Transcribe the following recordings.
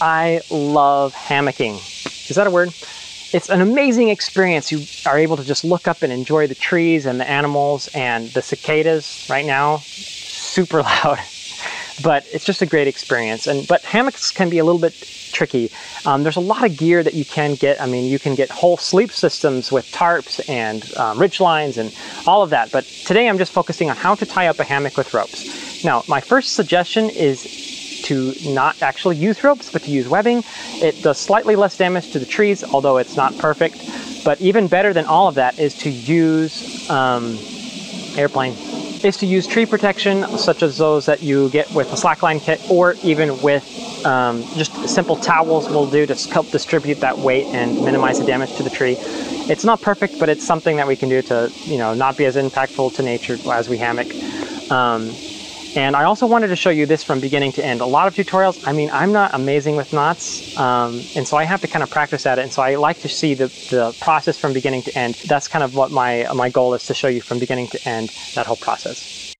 I love hammocking. Is that a word? It's an amazing experience. You are able to just look up and enjoy the trees and the animals and the cicadas right now. Super loud, but it's just a great experience. But hammocks can be a little bit tricky. There's a lot of gear that you can get. I mean, you can get whole sleep systems with tarps and ridge lines and all of that. But today I'm just focusing on how to tie up a hammock with ropes. Now, my first suggestion is to not actually use ropes, but to use webbing. It does slightly less damage to the trees, although it's not perfect. But even better than all of that is to use is to use tree protection, such as those that you get with a slackline kit, or even with just simple towels will do to help distribute that weight and minimize the damage to the tree. It's not perfect, but it's something that we can do to, not be as impactful to nature as we hammock. And I also wanted to show you this from beginning to end. A lot of tutorials, I mean, I'm not amazing with knots, and so I have to kind of practice at it. And so I like to see the process from beginning to end. That's kind of what my goal is, to show you from beginning to end that whole process.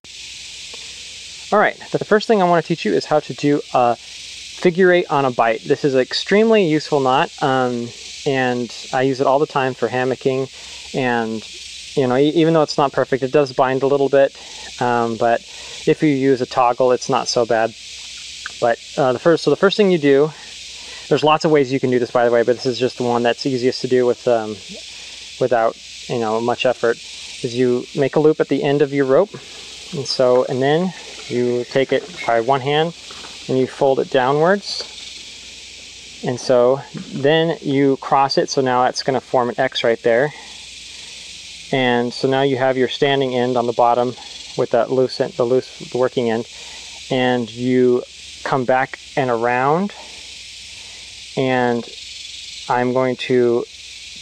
All right, the first thing I want to teach you is how to do a figure eight on a bight. This is an extremely useful knot, and I use it all the time for hammocking. And even though it's not perfect, it does bind a little bit, but if you use a toggle, it's not so bad. But the first thing you do, there's lots of ways you can do this, by the way, but this is just the one that's easiest to do with without much effort, is you make a loop at the end of your rope, and then you take it by one hand and you fold it downwards, and so then you cross it. So now it's going to form an X right there, and so now you have your standing end on the bottom with that loose working end, and you come back and around, and I'm going to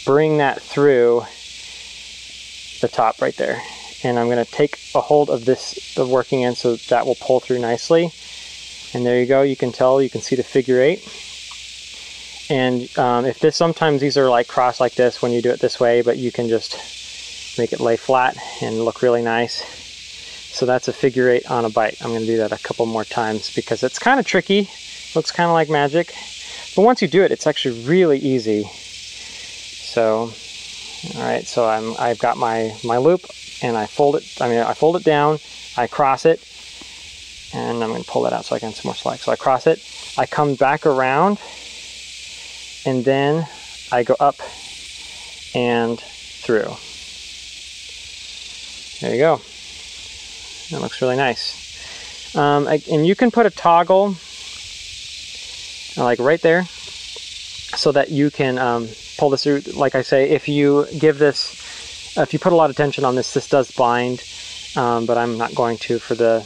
bring that through the top right there, and I'm going to take a hold of the working end so that will pull through nicely. And there you go. You can see the figure eight. And sometimes these are like crossed like this when you do it this way, but you can just make it lay flat and look really nice. So that's a figure eight on a bight. I'm going to do that a couple more times because it's kind of tricky. Looks kind of like magic. But once you do it, it's actually really easy. So, all right, so I've got my loop, and I fold it down, I cross it, and I'm going to pull that out so I can have some more slack. So I cross it, I come back around, and then I go up and through. There you go. That looks really nice. And you can put a toggle like right there so that you can pull this through. Like I say, if you put a lot of tension on this does bind, but I'm not going to for the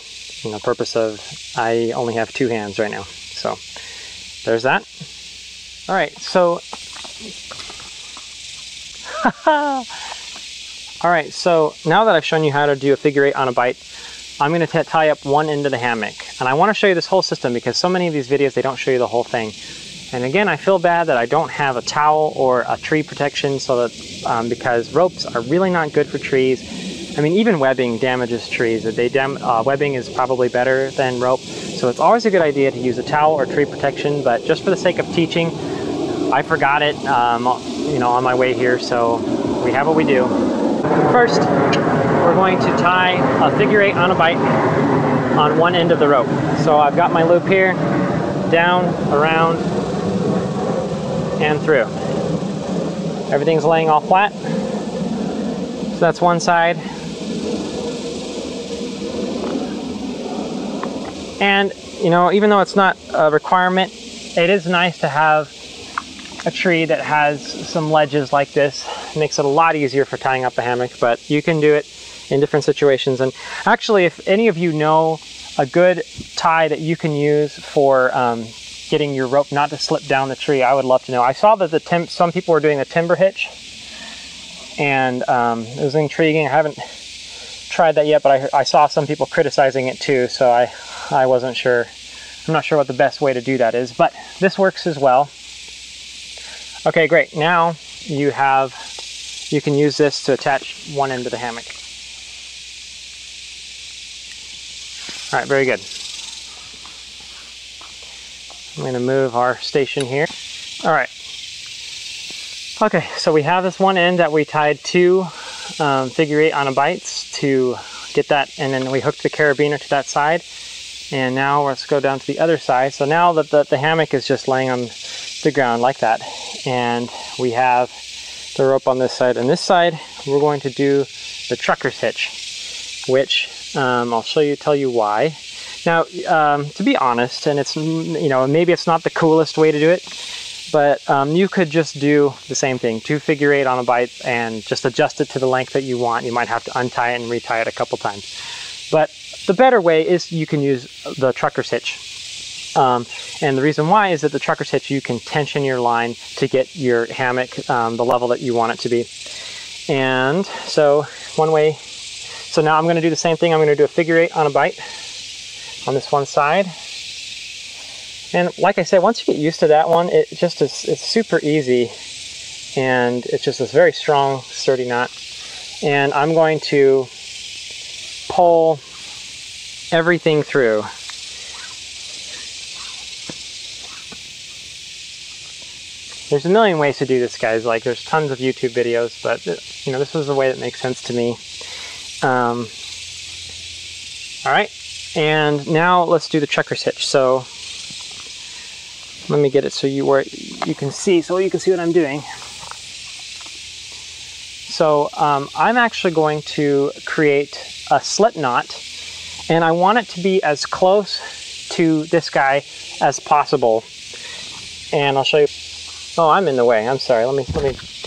purpose of, I only have two hands right now. So there's that. All right, so all right, so now that I've shown you how to do a figure eight on a bight, I'm going to tie up one end of the hammock. And I want to show you this whole system because so many of these videos, they don't show you the whole thing. And again, I feel bad that I don't have a towel or a tree protection, so that because ropes are really not good for trees. I mean, even webbing damages trees. Webbing is probably better than rope. So it's always a good idea to use a towel or tree protection, but just for the sake of teaching, I forgot it on my way here, so we have what we do. First, we're going to tie a figure eight on a bight on one end of the rope. So I've got my loop here, down, around, and through. Everything's laying all flat. So that's one side. And, even though it's not a requirement, it is nice to have a tree that has some ledges like this. It makes it a lot easier for tying up a hammock, but you can do it in different situations. And actually, if any of you know a good tie that you can use for getting your rope not to slip down the tree, I would love to know. I saw that some people were doing the timber hitch, and it was intriguing. I haven't tried that yet, but I saw some people criticizing it too, so I wasn't sure. I'm not sure what the best way to do that is, but this works as well. Okay, great. Now you can use this to attach one end of the hammock. All right, very good. I'm gonna move our station here. All right. Okay, so we have this one end that we tied two figure 8 on a bights to get that, and then we hooked the carabiner to that side. And now let's go down to the other side. So now that the hammock is just laying on the ground like that, and we have the rope on this side. And this side, we're going to do the trucker's hitch, which I'll tell you why. Now, to be honest, and it's, you know, maybe it's not the coolest way to do it, but you could just do the same thing, 2 figure 8 on a bight, and just adjust it to the length that you want. You might have to untie it and retie it a couple times. But the better way is you can use the trucker's hitch. And the reason why is that the trucker's hitch, you can tension your line to get your hammock the level that you want it to be. And so one way, so now I'm going to do the same thing. I'm going to do a figure 8 on a bight on this one side. And like I said, once you get used to that one, it just is, it's super easy, and it's just this very strong, sturdy knot. And I'm going to pull everything through. There's a million ways to do this, guys. Like, there's tons of YouTube videos, but you know, this is the way that makes sense to me. All right, and now let's do the trucker's hitch. So let me get it so you can see what I'm doing. So I'm actually going to create a slip knot, and I want it to be as close to this guy as possible. And I'll show you. Oh, I'm in the way. I'm sorry. Let me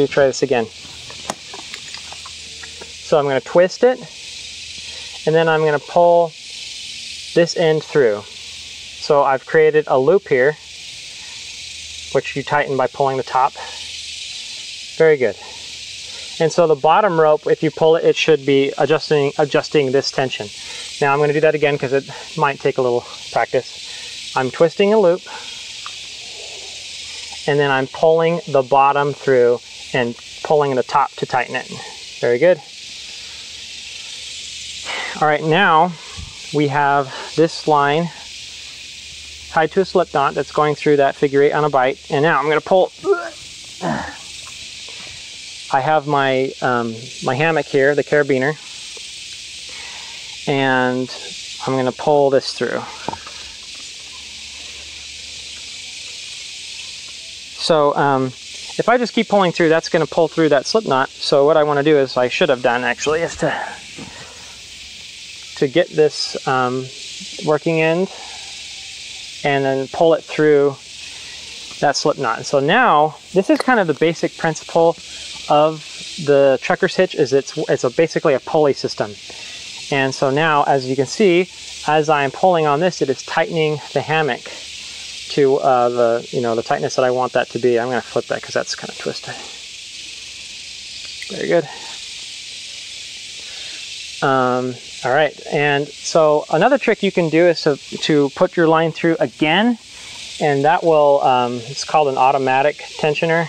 try this again. So I'm going to twist it, and then I'm going to pull this end through. So I've created a loop here, which you tighten by pulling the top. Very good. And so the bottom rope, if you pull it, it should be adjusting this tension. Now I'm going to do that again because it might take a little practice. I'm twisting a loop, and then I'm pulling the bottom through and pulling the top to tighten it. Very good. All right, now we have this line tied to a slip knot that's going through that figure 8 on a bight. And now I'm going to pull. I have my my hammock here, the carabiner, and I'm going to pull this through. So if I just keep pulling through, that's going to pull through that slip knot. So what I want to do is, I should have done actually, is to get this working end and then pull it through that slip knot. And so now this is kind of the basic principle of the trucker's hitch. Is it's basically a pulley system. And so now, as you can see, as I'm pulling on this, it is tightening the hammock to the tightness that I want that to be. I'm going to flip that because that's kind of twisted. Very good. All right, and so another trick you can do is to put your line through again, and that will, it's called an automatic tensioner,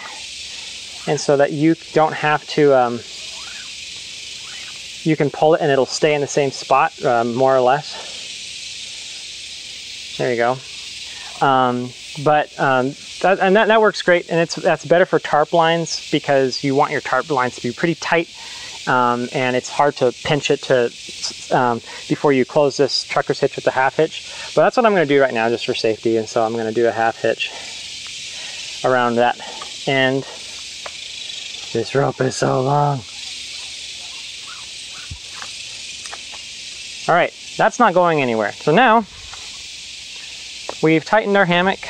and so that you don't have to, you can pull it and it'll stay in the same spot, more or less. There you go. That works great, and that's better for tarp lines because you want your tarp lines to be pretty tight, and it's hard to pinch it before you close this trucker's hitch with the half hitch. But that's what I'm going to do right now, just for safety, and so I'm going to do a half hitch around that end. This rope is so long. All right, that's not going anywhere. So now we've tightened our hammock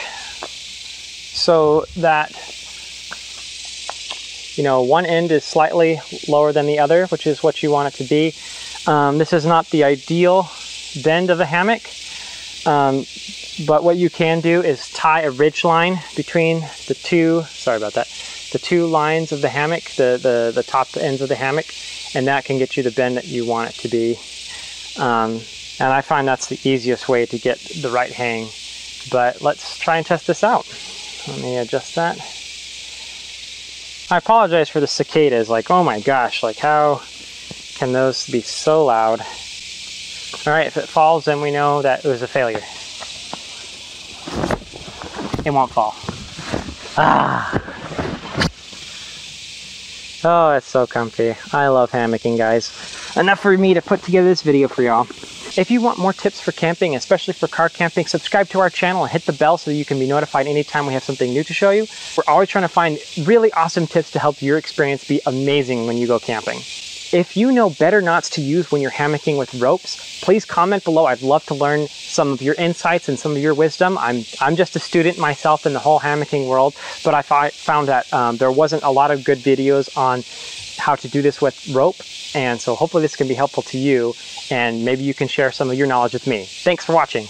so that, you know, one end is slightly lower than the other, which is what you want it to be. This is not the ideal bend of the hammock, but what you can do is tie a ridge line between the two, the two lines of the hammock, the top ends of the hammock, and that can get you the bend that you want it to be. And I find that's the easiest way to get the right hang. But let's try and test this out. Let me adjust that. I apologize for the cicadas. Like, oh my gosh, like how can those be so loud? All right, if it falls, then we know that it was a failure. it won't fall. Ah. Oh, it's so comfy. I love hammocking, guys. Enough for me to put together this video for y'all. If you want more tips for camping, especially for car camping, subscribe to our channel and hit the bell so you can be notified anytime we have something new to show you. We're always trying to find really awesome tips to help your experience be amazing when you go camping. If you know better knots to use when you're hammocking with ropes, please comment below. I'd love to learn some of your insights and some of your wisdom. I'm just a student myself in the whole hammocking world, but I found that there wasn't a lot of good videos on how to do this with rope. And so hopefully this can be helpful to you, and maybe you can share some of your knowledge with me. Thanks for watching.